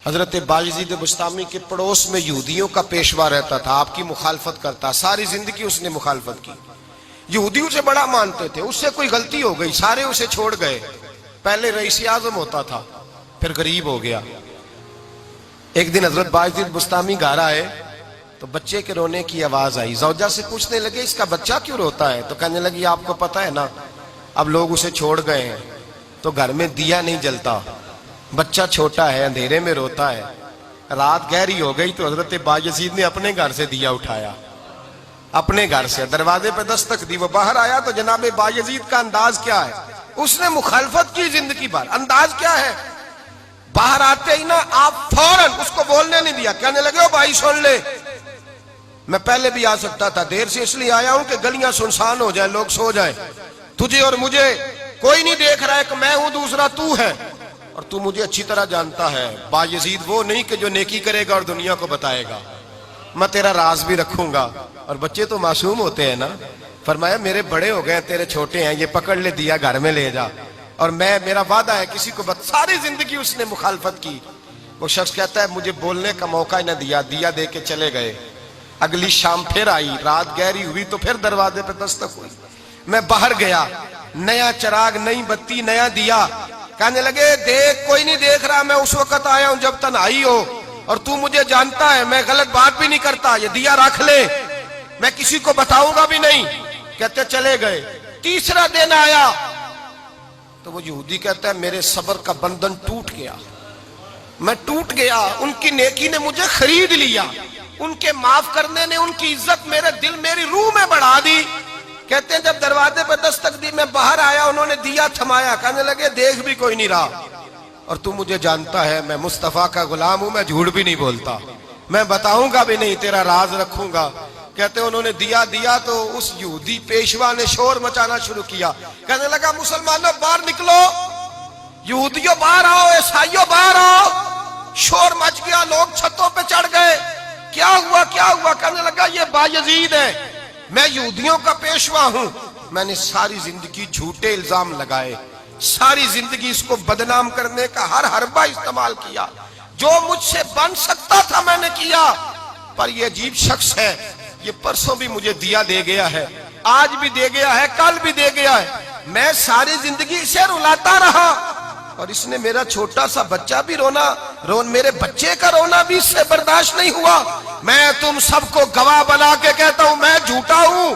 حضرت بایزید بسطامی کے پڑوس میں یہودیوں کا پیشوا رہتا تھا، آپ کی مخالفت کرتا، ساری زندگی اس نے مخالفت کی، یہودی اسے بڑا مانتے تھے، اس سے کوئی غلطی ہو گئی سارے اسے چھوڑ گئے، پہلے رئیس اعظم ہوتا تھا پھر غریب ہو گیا۔ ایک دن حضرت بایزید بسطامی گھر آئے تو بچے کے رونے کی آواز آئی، زوجہ سے پوچھنے لگے اس کا بچہ کیوں روتا ہے؟ تو کہنے لگی آپ کو پتہ ہے نا اب لوگ اسے چھوڑ گئے ہیں تو گھر میں دیا نہیں جلتا، بچہ چھوٹا ہے اندھیرے میں روتا ہے۔ رات گہری ہو گئی تو حضرت بایزید نے اپنے گھر سے دیا اٹھایا، اپنے گھر سے دروازے پہ دستک دی، وہ باہر آیا تو جناب بایزید کا انداز کیا ہے، اس نے مخالفت کی زندگی بھر، انداز کیا ہے، باہر آتے ہی نا آپ فوراً اس کو بولنے نہیں دیا، کہنے لگے او بھائی سن لے، میں پہلے بھی آ سکتا تھا، دیر سے اس لیے آیا ہوں کہ گلیاں سنسان ہو جائیں، لوگ سو جائیں، تجھے اور مجھے کوئی نہیں دیکھ رہا ہے کہ میں ہوں دوسرا تو ہے، اور تو مجھے اچھی طرح جانتا ہے بایزید وہ نہیں کہ جو نیکی کرے گا اور دنیا کو بتائے گا، میں تیرا راز بھی رکھوں گا۔ اور بچے تو معصوم ہوتے ہیں نا، فرمایا میرے بڑے ہو گئے تیرے چھوٹے ہیں، یہ پکڑ لے دیا گھر میں لے جا، اور میرا وعدہ ہے کسی کو ساری زندگی اس نے مخالفت کی۔ وہ شخص کہتا ہے مجھے بولنے کا موقع ہی نہ دیا، دیا دے کے چلے گئے۔ اگلی شام پھر آئی، رات گہری ہوئی تو پھر دروازے پہ دستک ہوئی، میں باہر گیا، نیا چراغ، نئی بتی، نیا دیا، کہنے لگے دیکھ کوئی نہیں دیکھ رہا، میں اس وقت آیا ہوں جب تنہائی ہو، اور تو مجھے جانتا ہے میں غلط بات بھی نہیں کرتا، یہ دیا رکھ لے، میں کسی کو بتاؤں گا بھی نہیں۔ کہتے چلے گئے۔ تیسرا دن آیا تو وہ یہودی کہتا ہے میرے صبر کا بندھن ٹوٹ گیا، میں ٹوٹ گیا، ان کی نیکی نے مجھے خرید لیا، ان کے معاف کرنے نے ان کی عزت میرے دل میری روح میں بڑھا دی۔ کہتے ہیں جب دروازے پہ دستک دی میں باہر آیا، انہوں نے دیا تھمایا، کہنے لگے دیکھ بھی کوئی نہیں رہا، اور تو مجھے جانتا ہے میں مصطفیٰ کا غلام ہوں، میں جھوٹ بھی نہیں بولتا، میں بتاؤں گا بھی نہیں، تیرا راز رکھوں گا۔ کہتے ہیں انہوں نے دیا تو اس یہودی پیشوا نے شور مچانا شروع کیا، کہنے لگا مسلمانوں باہر نکلو، یہودیوں باہر آؤ، عیسائیوں باہر آؤ۔ شور مچ گیا، لوگ چھتوں پہ چڑھ گئے، کیا ہوا کیا ہوا؟ کہنے لگا یہ بایزید ہے، میں یہودیوں کا پیشوا ہوں، میں نے ساری زندگی جھوٹے الزام لگائے، ساری زندگی اس کو بدنام کرنے کا ہر حربہ استعمال کیا، جو مجھ سے بن سکتا تھا میں نے کیا، پر یہ عجیب شخص ہے، یہ پرسوں بھی مجھے دیا دے گیا ہے، آج بھی دے گیا ہے، کل بھی دے گیا ہے، میں ساری زندگی اسے رلاتا رہا، اور اس نے میرا چھوٹا سا بچہ بھی میرے بچے کا رونا بھی اس سے برداشت نہیں ہوا۔ میں تم سب کو گواہ بنا کے کہتا ہوں میں جھوٹا ہوں،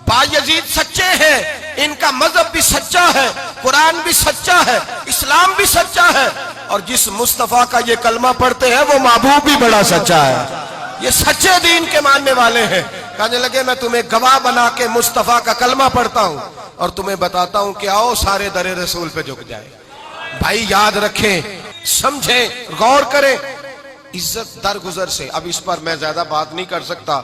بایزید سچے ہیں، ان کا مذہب بھی سچا ہے، قرآن بھی سچا ہے، اسلام بھی سچا ہے، اور جس مصطفیٰ کا یہ کلمہ پڑھتے ہیں وہ محبوب بھی بڑا سچا ہے، یہ سچے دین کے ماننے والے ہیں۔ کہنے لگے میں تمہیں گواہ بنا کے مصطفیٰ کا کلمہ پڑھتا ہوں اور تمہیں بتاتا ہوں کہ آؤ سارے در رسول پہ جھک جائے۔ بھائی یاد رکھیں، سمجھیں، غور کریں، عزت درگزر سے، اب اس پر میں زیادہ بات نہیں کر سکتا،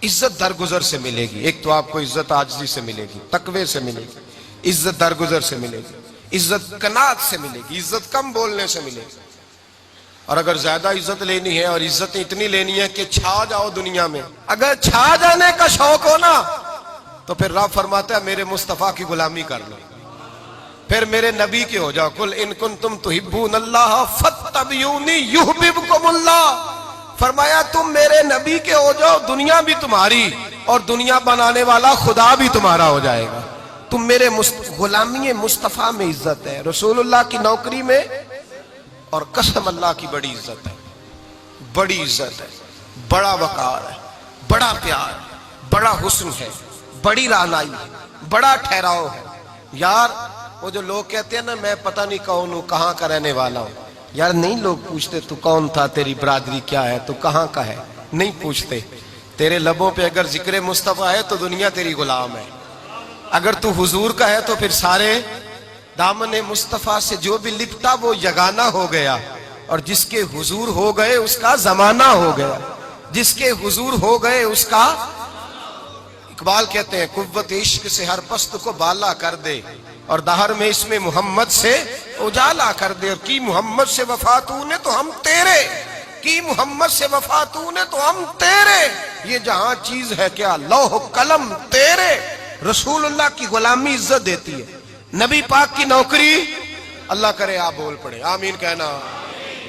عزت درگزر سے ملے گی۔ ایک تو آپ کو عزت عاجزی سے ملے گی، تقوی سے ملے گی، عزت درگزر سے ملے گی، عزت قناعت سے ملے گی، عزت کم بولنے سے ملے گی، اور اگر زیادہ عزت لینی ہے اور عزت اتنی لینی ہے کہ چھا جاؤ دنیا میں، اگر چھا جانے کا شوق ہو نا تو پھر رب فرماتا ہے میرے مصطفیٰ کی غلامی کر لو، پھر میرے نبی کے ہو جاؤ، قل ان کنتم تحبون اللہ فاتبعونی یحببکم اللہ، فرمایا تم میرے نبی کے ہو جاؤ، دنیا بھی تمہاری اور دنیا بنانے والا خدا بھی تمہارا ہو جائے گا۔ تم میرے غلامی مصطفیٰ میں عزت ہے، رسول اللہ کی نوکری میں، اور قسم اللہ کی بڑی عزت ہے، بڑی عزت ہے، بڑا وقار ہے، بڑا پیار ہے، بڑا حسن ہے، بڑی رعنائی ہے، بڑا ٹھہراؤ ہے۔ یار وہ جو لوگ کہتے ہیں نا میں پتہ نہیں کون ہوں، کہاں کا رہنے والا ہوں، یار نہیں لوگ پوچھتے تو کون تھا، تیری برادری کیا ہے، تو کہاں کا ہے، نہیں پوچھتے۔ تیرے لبوں پہ اگر ذکر مصطفیٰ ہے تو دنیا تیری غلام ہے، اگر تو حضور کا ہے تو پھر سارے دامن مصطفیٰ سے جو بھی لپٹا وہ یگانہ ہو گیا، اور جس کے حضور ہو گئے اس کا زمانہ ہو گیا، جس کے حضور ہو گئے اس کا۔ اقبال کہتے ہیں قوت عشق سے ہر پست کو بالا کر دے، اور دہر میں اس میں محمد سے اجالا کر دے، اور کی محمد سے وفا تو نے تو ہم تیرے، کی محمد سے وفا تو نے تو ہم تیرے، یہ جہاں چیز ہے کیا لوح قلم تیرے۔ رسول اللہ کی غلامی عزت دیتی ہے، نبی پاک کی نوکری، اللہ کرے آپ بول پڑے آمین کہنا۔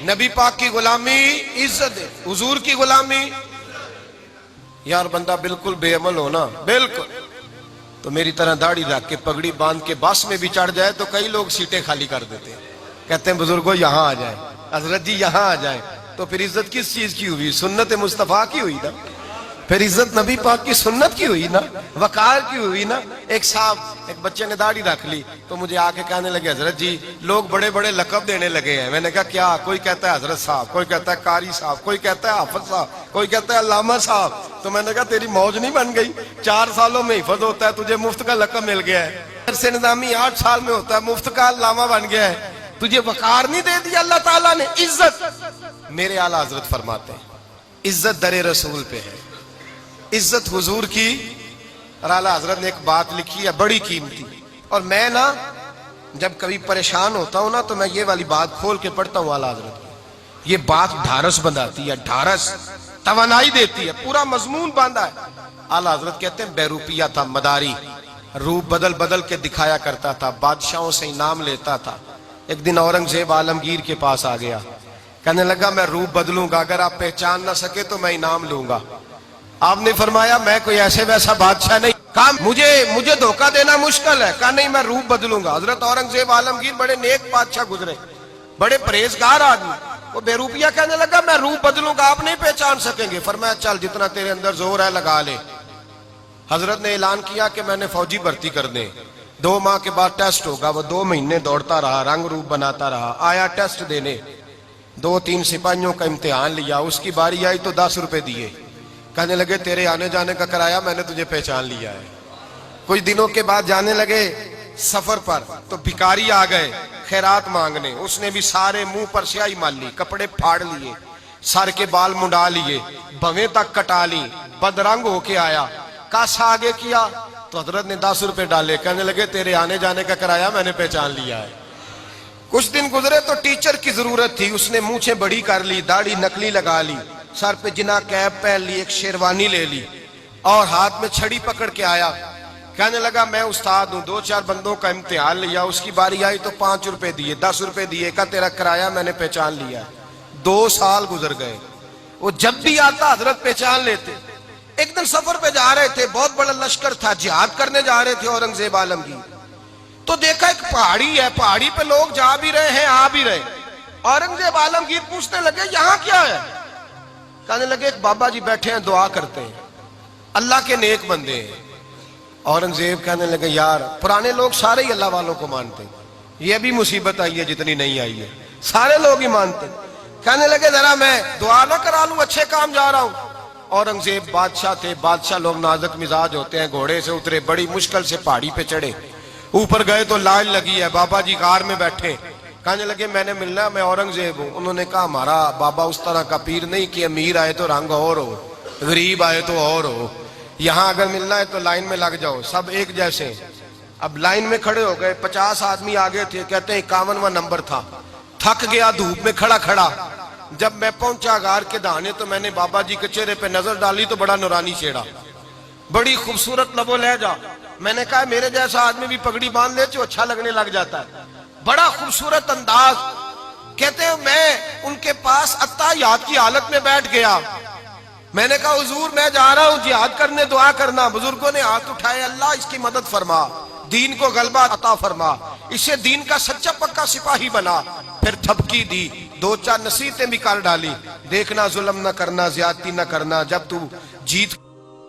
نبی پاک کی غلامی عزت ہے، حضور کی غلامی. یار بندہ بالکل بے عمل ہونا، بالکل تو میری طرح داڑھی رکھ کے پگڑی باندھ کے بس میں بھی چڑھ جائے تو کئی لوگ سیٹیں خالی کر دیتے ہیں، کہتے ہیں بزرگوں یہاں آ جائیں، حضرت جی یہاں آ جائیں. تو پھر عزت کس چیز کی ہوئی؟ سنت مصطفیٰ کی ہوئی نا. پھر عزت نبی پاک کی سنت کی ہوئی نا، وقار کی ہوئی نا. ایک صاحب، ایک بچے نے داڑھی رکھ لی تو مجھے آ کے کہنے لگے حضرت جی لوگ بڑے بڑے لقب دینے لگے ہیں. میں نے کہا کیا؟ کوئی کہتا ہے حضرت صاحب، کوئی کہتا ہے قاری صاحب، کوئی کہتا ہے حافظ صاحب، کوئی کہتا ہے علامہ صاحب. تو میں نے کہا تیری موج نہیں بن گئی؟ 4 سالوں میں حفظ ہوتا ہے، تجھے مفت کا لقب مل گیا ہے. سے نظامی 8 سال میں ہوتا ہے، مفت کا علامہ بن گیا ہے. تجھے وقار نہیں دے دیا اللہ تعالیٰ نے؟ عزت. میرے اعلیٰ حضرت فرماتے ہیں عزت در رسول پہ ہے، عزت حضور کی. اور اعلیٰ حضرت نے ایک بات لکھی ہے بڑی قیمتی، اور میں نا جب کبھی پریشان ہوتا ہوں نا تو میں یہ والی بات کھول کے پڑھتا ہوں اعلیٰ حضرت کی. یہ بات ڈھارس بندھاتی ہے، ڈھارس توانائی دیتی ہے، پورا مضمون باندھا ہے. اعلیٰ حضرت کہتے ہیں بے روپیہ تھا مداری، روپ بدل بدل کے دکھایا کرتا تھا، بادشاہوں سے انعام لیتا تھا. ایک دن اورنگزیب عالمگیر کے پاس آ گیا، کہنے لگا میں روپ بدلوں گا، اگر آپ پہچان نہ سکے تو میں انعام لوں گا. آپ نے فرمایا میں کوئی ایسے ویسا بادشاہ نہیں، کہا مجھے دھوکہ دینا مشکل ہے. کہا نہیں میں روپ بدلوں گا. حضرت اورنگزیب عالمگیر بڑے نیک بادشاہ گزرے، بڑے پرہیزگار آدمی. وہ بے روپیہ کہنے لگا میں روپ بدلوں گا، آپ نہیں پہچان سکیں گے. فرمایا چل جتنا تیرے اندر زور ہے لگا لے. حضرت نے اعلان کیا کہ میں نے فوجی بھرتی کر دیں. 2 ماہ کے بعد ٹیسٹ ہوگا. وہ 2 مہینے دوڑتا رہا، رنگ روپ بناتا رہا. آیا ٹیسٹ دینے، 2-3 سپاہیوں کا امتحان لیا. اس کی باری آئی تو 10 روپے دیے. کہنے لگے تیرے آنے جانے کا کرایہ میں نے تجھے پہچان لیا ہے. کچھ دنوں کے بعد جانے لگے سفر پر تو بھکاری آ گئے خیرات مانگنے. اس نے بھی سارے منہ پر سیاہی مال لی، کپڑے پھاڑ لیے، سر کے بال منڈا لیے، بھویں تک کٹا لی، بدرنگ ہو کے آیا. کاسا آگے کیا تو حضرت نے 10 روپے ڈالے. کہنے لگے تیرے آنے جانے کا کرایہ میں نے پہچان لیا ہے. کچھ دن گزرے تو ٹیچر کی ضرورت تھی. اس نے مونچھیں بڑی کر لی، داڑھی نکلی لگا لی، سر پہ جنا کیپ پہن لی، ایک شیروانی لے لی اور ہاتھ میں چھڑی پکڑ کے آیا. کہنے لگا میں استاد ہوں، 2-4 بندوں کا امتحان لیا. اس کی باری آئی تو 5 روپے دیے، 10 روپے دیے. کہا تیرا کرایہ میں نے پہچان لیا. 2 سال گزر گئے. وہ جب بھی آتا حضرت پہچان لیتے. ایک دن سفر پہ جا رہے تھے، بہت بڑا لشکر تھا، جہاد کرنے جا رہے تھے اورنگزیب عالمگیر. تو دیکھا ایک پہاڑی ہے، پہاڑی پہ لوگ جا بھی رہے ہیں آ بھی رہے. اورنگزیب عالمگیر پوچھنے لگے یہاں کیا ہے؟ کہنے لگے ایک بابا جی بیٹھے ہیں دعا کرتے ہیں، اللہ کے نیک بندے ہیں. اورنگزیب کہنے لگے یار پرانے لوگ سارے ہی اللہ والوں کو مانتے ہیں، یہ بھی مصیبت آئی ہے جتنی نہیں آئی ہے، سارے لوگ ہی مانتے ہیں. کہنے لگے ذرا میں دعا نہ کرا لوں، اچھے کام جا رہا ہوں. اورنگزیب بادشاہ تھے، بادشاہ لوگ نازک مزاج ہوتے ہیں. گھوڑے سے اترے، بڑی مشکل سے پہاڑی پہ چڑھے، اوپر گئے تو لائن لگی ہے، بابا جی غار میں بیٹھے. کہنے لگے میں نے ملنا، میں اورنگزیب ہوں. انہوں نے کہا ہمارا بابا اس طرح کا پیر نہیں کہ امیر آئے تو رنگ اور ہو، غریب آئے تو اور ہو. یہاں اگر ملنا ہے تو لائن میں لگ جاؤ، سب ایک جیسے. اب لائن میں کھڑے ہو گئے، 50 آدمی آگے تھے. کہتے ہیں 51واں نمبر تھا. تھک گیا دھوپ میں کھڑا کھڑا. جب میں پہنچا غار کے دہانے تو میں نے بابا جی کے چہرے پہ نظر ڈالی تو بڑا نورانی چہرہ، بڑی خوبصورت لب و لہجہ. میں نے کہا میرے جیسا آدمی بھی پگڑی باندھ لے تو اچھا لگنے لگ جاتا ہے، بڑا خوبصورت انداز. کہتے ہیں میں ان کے پاس اتحیات کی حالت میں بیٹھ گیا. میں نے کہا حضور میں جا رہا ہوں جہاد کرنے، دعا کرنا. بزرگوں نے ہاتھ اٹھائے، اللہ اس کی مدد فرما، دین کو غلبہ عطا فرما، اسے دین کا سچا پکا سپاہی بنا. پھر تھپکی دی، 2-4 نصیحتیں بھی کر ڈالی. دیکھنا ظلم نہ کرنا، زیادتی نہ کرنا، جب تو جیت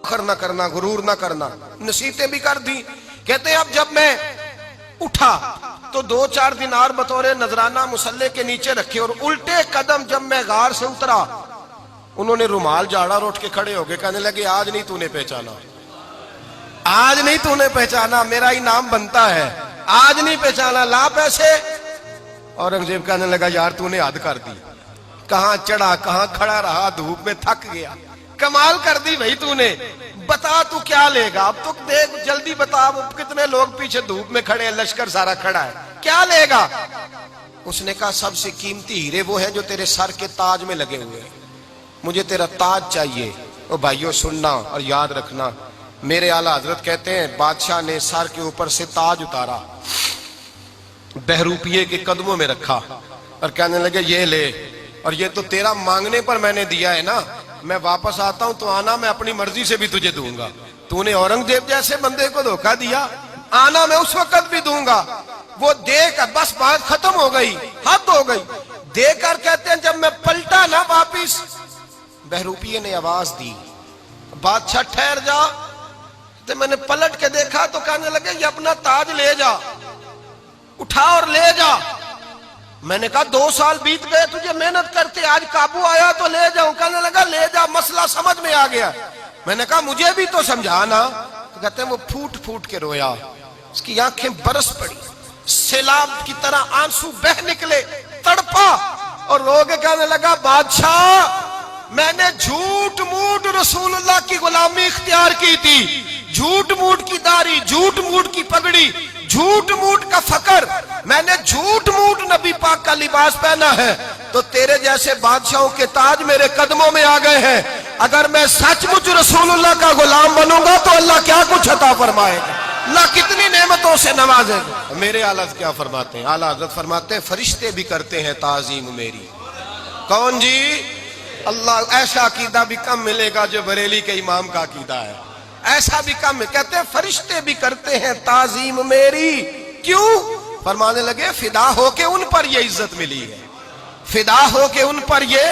فخر نہ کرنا، غرور نہ کرنا. نصیحتیں بھی کر دی. کہتے ہیں اب جب میں اٹھا تو 2-4 دینار بطور نذرانہ مسلح کے نیچے رکھے، اور الٹے قدم جب میں غار سے اترا انہوں نے رومال جھاڑا اور اٹھ کے کھڑے ہو گئے. کہنے لگے آج نہیں تو نے پہچانا، آج نہیں تو نے پہچانا، میرا انعام بنتا ہے، آج نہیں پہچانا، لا پیسے. اورنگزیب کہنے لگا یار تو نے حد کر دی، کہاں چڑھا کہاں کھڑا رہا، دھوپ میں تھک گیا، کمال کر دی بھائی تو نے. بتا تو کیا لے گا اب؟ تو دیکھ جلدی بتا، کتنے لوگ پیچھے دھوپ میں کھڑے ہیں، لشکر سارا کھڑا ہے، کیا لے گا؟ اس نے کہا سب سے قیمتی ہیرے وہ ہیں جو تیرے سر کے تاج میں لگے ہوئے ہیں، مجھے تیرا تاج چاہیے. او بھائیو سننا اور یاد رکھنا، میرے اعلیٰ حضرت کہتے ہیں بادشاہ نے سر کے اوپر سے تاج اتارا، بہروپیے کے قدموں میں رکھا اور کہنے لگے یہ لے. اور یہ تو تیرا مانگنے پر میں نے دیا ہے نا، میں واپس آتا ہوں تو آنا میں اپنی مرضی سے بھی تجھے دوں گا. تو نے اورنگزیب جیسے بندے کو دھوکہ دیا، آنا میں اس وقت بھی دوں گا. وہ دے کر بس بات ختم ہو گئی، حد ہو گئی. دے کر کہتے ہیں جب میں پلٹا نا واپس، بہروپیے نے آواز دی بادشاہ ٹھہر جا. تو میں نے پلٹ کے دیکھا تو کہنے لگے یہ اپنا تاج لے جا، اٹھا اور لے جا. میں نے کہا 2 سال بیت گئے تجھے محنت کرتے، آج قابو آیا تو لے جاؤں. کہنے لگا لے جا، مسئلہ سمجھ میں آ گیا. میں نے کہا مجھے بھی تو سمجھانا. تو کہتے ہیں وہ پھوٹ پھوٹ کے رویا، اس کی آنکھیں برس پڑی، سیلاب کی طرح آنسو بہ نکلے، تڑپا اور رو کے کہنے لگا بادشاہ میں نے جھوٹ موٹ رسول اللہ کی غلامی اختیار کی تھی، جھوٹ موٹ کی داڑھی، جھوٹ موٹ کی پگڑی، جھوٹ موٹ کا فقر، میں نے جھوٹ موٹ نبی پاک کا لباس پہنا ہے. تو تیرے جیسے بادشاہوں کے تاج میرے قدموں میں آ گئے ہیں. اگر میں سچ مچ رسول اللہ کا غلام بنوں گا تو اللہ کیا کچھ عطا فرمائے گا، اللہ کتنی نعمتوں سے نوازے گا. میرے اعلیٰ حضرت کیا فرماتے ہیں؟ اعلیٰ حضرت فرماتے ہیں فرشتے بھی کرتے ہیں تعظیم میری. کون جی؟ اللہ. ایسا عقیدہ بھی کم ملے گا جو بریلی کے امام کا عقیدہ ہے، ایسا بھی کم. کہتے ہیں فرشتے بھی کرتے ہیں تعظیم میری. کیوں؟ فرمانے لگے فدا ہو کے ان پر یہ عزت ملی ہے، فدا ہو کے ان پر یہ